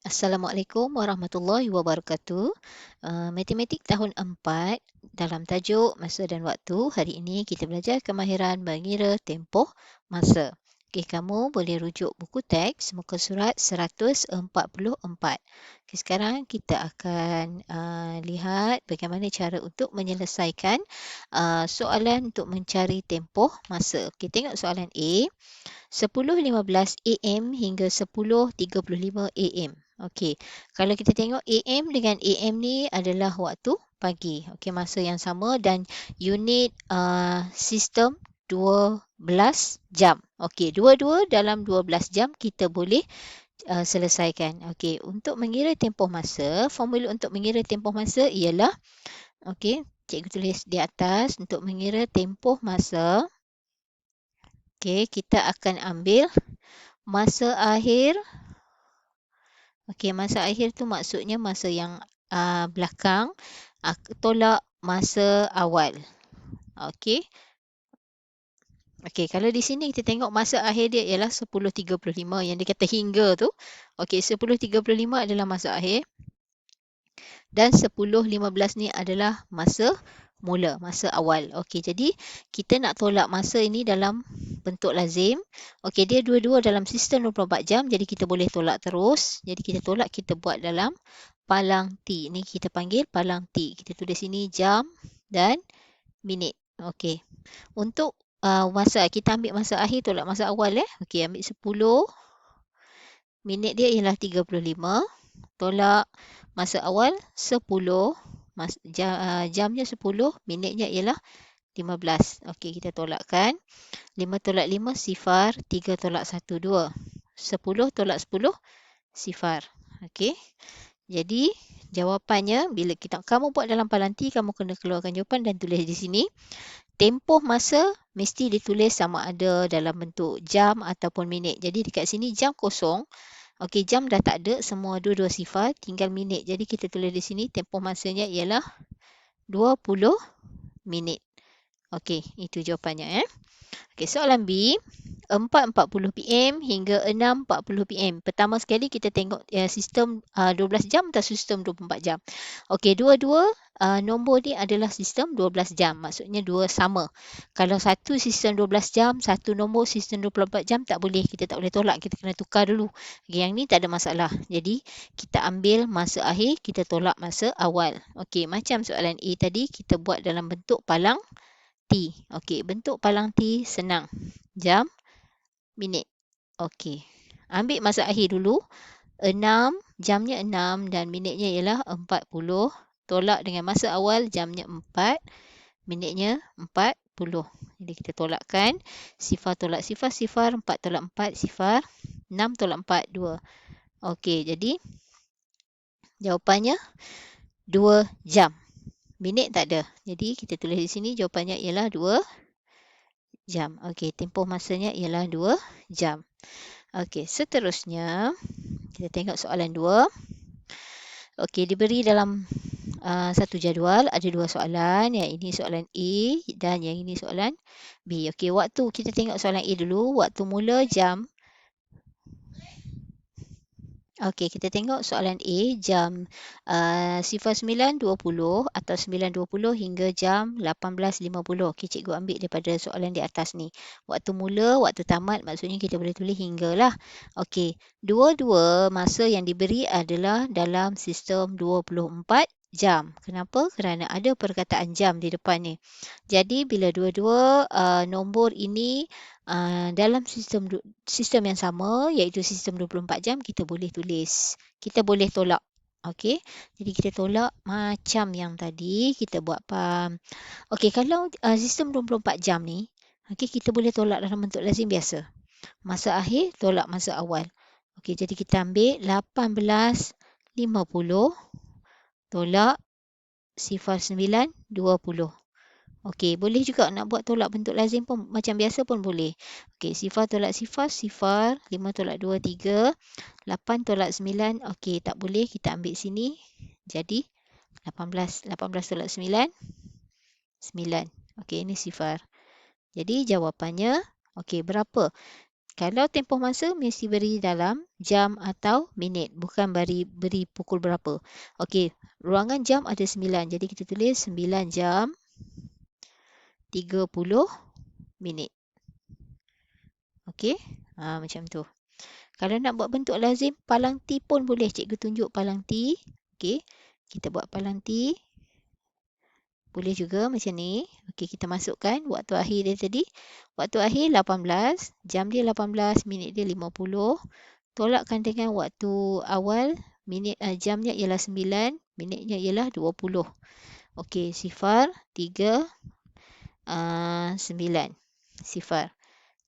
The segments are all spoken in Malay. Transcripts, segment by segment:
Assalamualaikum warahmatullahi wabarakatuh. Matematik tahun 4 dalam tajuk masa dan waktu. Hari ini kita belajar kemahiran mengira tempoh masa. Okey, kamu boleh rujuk buku teks muka surat 144. Okey, sekarang kita akan lihat bagaimana cara untuk menyelesaikan soalan untuk mencari tempoh masa. Okey, tengok soalan A. 10.15 AM hingga 10.35 AM. Okey, kalau kita tengok AM dengan AM ni adalah waktu pagi. Okey, masa yang sama dan unit sistem 12 jam. Okey, dua-dua dalam 12 jam kita boleh selesaikan. Okey, untuk mengira tempoh masa, formula untuk mengira tempoh masa ialah, okey, cikgu tulis di atas untuk mengira tempoh masa. Okey, kita akan ambil masa akhir. Okey, masa akhir tu maksudnya masa yang belakang tolak masa awal. Okey. Okey, kalau di sini kita tengok masa akhir dia ialah 10.35 yang dia kata hingga tu. Okey, 10.35 adalah masa akhir dan 10.15 ni adalah masa mula, masa awal. Okey, jadi kita nak tolak masa ini dalam bentuk lazim. Okey, dia dua-dua dalam sistem 24 jam, jadi kita boleh tolak terus. Jadi kita tolak, kita buat dalam palang T. Ini kita panggil palang T. Kita tulis sini jam dan minit. Okey. Untuk masa, kita ambil masa akhir, tolak masa awal. Okey, ambil 10. Minit dia ialah 35. Tolak masa awal 10. Jamnya 10. Minitnya ialah 15. Okey, kita tolakkan. 5 tolak 5, sifar. 3 tolak 1, 2. 10 tolak 10, sifar. Okey. Jadi, jawapannya, bila kamu buat dalam palang T, kamu kena keluarkan jawapan dan tulis di sini. Tempoh masa mesti ditulis sama ada dalam bentuk jam ataupun minit. Jadi, dekat sini jam kosong. Okey, jam dah tak ada, semua dua-dua sifar, tinggal minit. Jadi, kita tulis di sini, tempoh masanya ialah 20 minit. Okey, itu jawapannya. Okey, soalan B. 4.40 PM hingga 6.40 PM. Pertama sekali kita tengok sistem 12 jam atau sistem 24 jam. Okey, dua-dua nombor ni adalah sistem 12 jam. Maksudnya dua sama. Kalau satu sistem 12 jam, satu nombor sistem 24 jam, tak boleh. Kita tak boleh tolak. Kita kena tukar dulu. Okay, yang ni tak ada masalah. Jadi, kita ambil masa akhir, kita tolak masa awal. Okey, macam soalan A tadi, kita buat dalam bentuk palang T. Okey, bentuk palang T senang. Jam, minit. Okey. Ambil masa akhir dulu. 6, jamnya 6 dan minitnya ialah 40. Tolak dengan masa awal, jamnya 4. Minitnya 40. Jadi kita tolakkan. Sifar tolak sifar, sifar. 4 tolak 4, sifar. 6 tolak 4, 2. Okey, jadi jawapannya 2 jam. Minit tak ada. Jadi kita tulis di sini jawapannya ialah 2 jam. Okey, tempoh masanya ialah 2 jam. Okey, seterusnya kita tengok soalan 2. Okey, diberi dalam satu jadual ada dua soalan. Yang ini soalan A dan yang ini soalan B. Okey, waktu kita tengok soalan A dulu. Waktu mula jam. Okey, kita tengok soalan A jam 09.20 atau 9.20 hingga jam 18.50. Okey, cikgu ambil daripada soalan di atas ni. Waktu mula, waktu tamat, maksudnya kita boleh tulis hingga lah. Okey, dua-dua masa yang diberi adalah dalam sistem 24 jam. Kenapa? Kerana ada perkataan jam di depan ni. Jadi, bila dua-dua nombor ini dalam sistem yang sama, iaitu sistem 24 jam, kita boleh tulis. Kita boleh tolak. Okey, jadi kita tolak macam yang tadi kita buat. Okey, kalau sistem 24 jam ni, okey, kita boleh tolak dalam bentuk lazim biasa. Masa akhir, tolak masa awal. Okey, jadi kita ambil 18.50 tolak sifar 9, 20. Okey, boleh juga nak buat tolak bentuk lazim pun macam biasa pun boleh. Okey, sifar tolak sifar, sifar. 5 tolak 2, 3. 8 tolak 9. Okey, tak boleh. Kita ambil sini. Jadi, 18. 18 tolak 9. 9. Okey, ini sifar. Jadi, jawapannya, okey, berapa? Kalau tempoh masa mesti beri dalam jam atau minit, bukan beri pukul berapa. Okey, ruangan jam ada 9. Jadi kita tulis 9 jam 30 minit. Okey, macam tu. Kalau nak buat bentuk lazim, palang T pun boleh. Cikgu tunjuk palang T. Okey, kita buat palang T. Boleh juga macam ni. Okey, kita masukkan waktu akhir dia tadi. Waktu akhir 18, jam dia 18, minit dia 50. Tolakkan dengan waktu awal, jamnya ialah 9, minitnya ialah 20. Okey, 0, 3, 9. 0.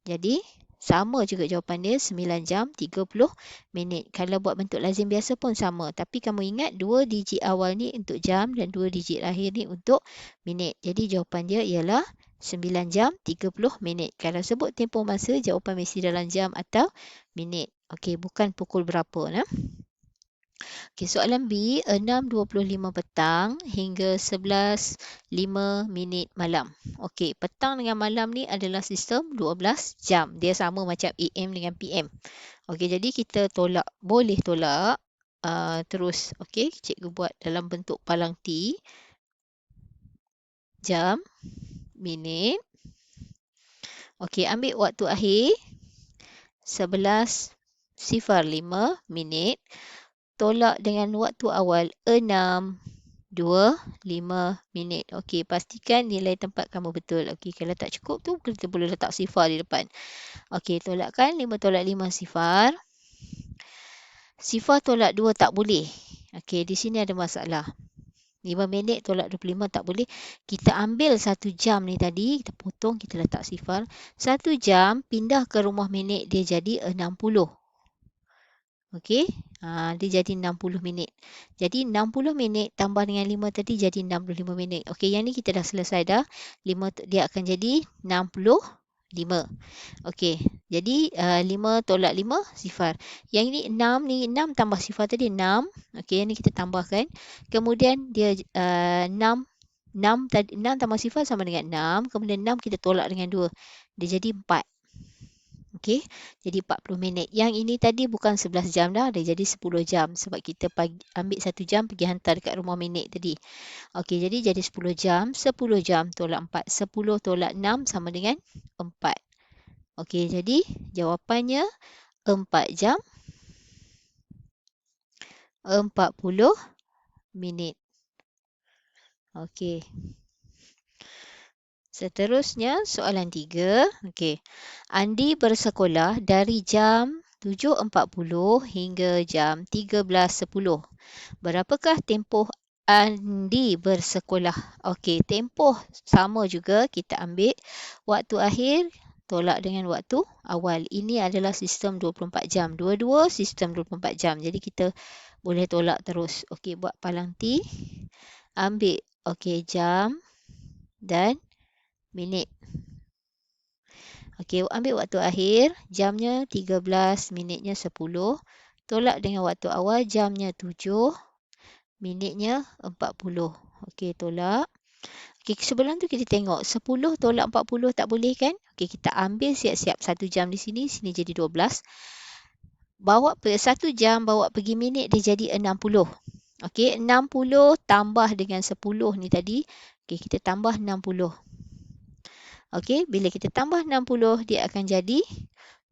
Jadi, sama juga jawapan dia, 9 jam 30 minit. Kalau buat bentuk lazim biasa pun sama. Tapi kamu ingat 2 digit awal ni untuk jam dan 2 digit akhir ni untuk minit. Jadi jawapan dia ialah 9 jam 30 minit. Kalau sebut tempoh masa, jawapan mesti dalam jam atau minit. Okey, bukan pukul berapa. Okey, soalan B, 6.25 petang hingga 11.05 minit malam. Okey, petang dengan malam ni adalah sistem 12 jam. Dia sama macam AM dengan PM. Okey, jadi kita boleh tolak terus. Okey, cikgu buat dalam bentuk palang T. Jam, minit. Okey, ambil waktu akhir 11.05 minit. Tolak dengan waktu awal 6.25 minit. Okey, pastikan nilai tempat kamu betul. Okey, kalau tak cukup tu kita boleh letak sifar di depan. Okey, tolakkan 5 tolak 5 sifar. Sifar tolak 2 tak boleh. Okey, di sini ada masalah. 5 minit tolak 25 tak boleh. Kita ambil 1 jam ni tadi, kita potong, kita letak sifar. 1 jam pindah ke rumah minit dia jadi 60. Okey, dia jadi 60 minit. Jadi 60 minit tambah dengan 5 tadi jadi 65 minit. Okey, yang ni kita dah selesai dah. 5 dia akan jadi 65. Okey, jadi 5 tolak 5, sifar. Yang ini 6 ni, 6 tambah sifar tadi 6. Okey, yang ni kita tambahkan. Kemudian dia 6 tambah sifar sama dengan 6. Kemudian 6 kita tolak dengan 2. Dia jadi 4. Okey, jadi 40 minit. Yang ini tadi bukan 11 jam dah, dia jadi 10 jam. Sebab kita ambil 1 jam pergi hantar dekat rumah minit tadi. Okey, jadi 10 jam. 10 jam tolak 4. 10 tolak 6 sama dengan 4. Okey, jadi jawapannya 4 jam 40 minit. Okey. Seterusnya, soalan 3. Okey. Andi bersekolah dari jam 7.40 hingga jam 13.10. Berapakah tempoh Andi bersekolah? Okey, tempoh sama juga. Kita ambil waktu akhir tolak dengan waktu awal. Ini adalah sistem 24 jam. Dua-dua sistem 24 jam. Jadi kita boleh tolak terus. Okey, buat palang T. Ambil jam dan minit. Okey, ambil waktu akhir, jamnya 13, minitnya 10. Tolak dengan waktu awal, jamnya 7, minitnya 40. Okey, tolak. Okey, sebelum tu kita tengok 10 tolak 40 tak boleh kan? Okey, kita ambil siap-siap 1 jam di sini, sini jadi 12. Bawa 1 jam, bawa pergi minit, dia jadi 60. Okey, 60 tambah dengan 10 ni tadi. Okey, kita tambah 60. Okey, bila kita tambah 60, dia akan jadi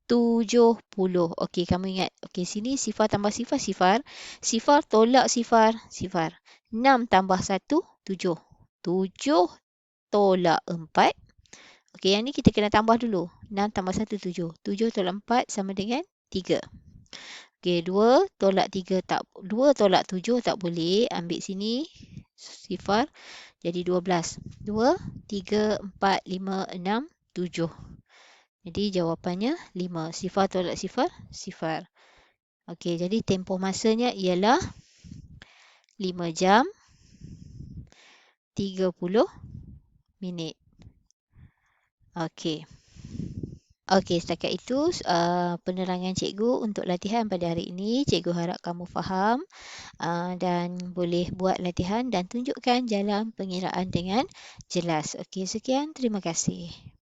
70. Okey, kamu ingat. Okey, sini sifar tambah sifar, sifar. Sifar tolak sifar, sifar. 6 tambah 1, 7. 7 tolak 4. Okey, yang ni kita kena tambah dulu. 6 tambah 1, 7. 7 tolak 4 sama dengan 3. Okey, 2 tolak 3 2 tolak 7 tak boleh. Ambil sini sifar. Jadi 12. 2, 3, 4, 5, 6, 7. Jadi jawapannya 5. Sifar tolak sifar, sifar. Okey, jadi tempoh masanya ialah 5 jam 30 minit. Okey. Okey, setakat itu penerangan cikgu untuk latihan pada hari ini. Cikgu harap kamu faham dan boleh buat latihan dan tunjukkan jalan pengiraan dengan jelas. Okey, sekian. Terima kasih.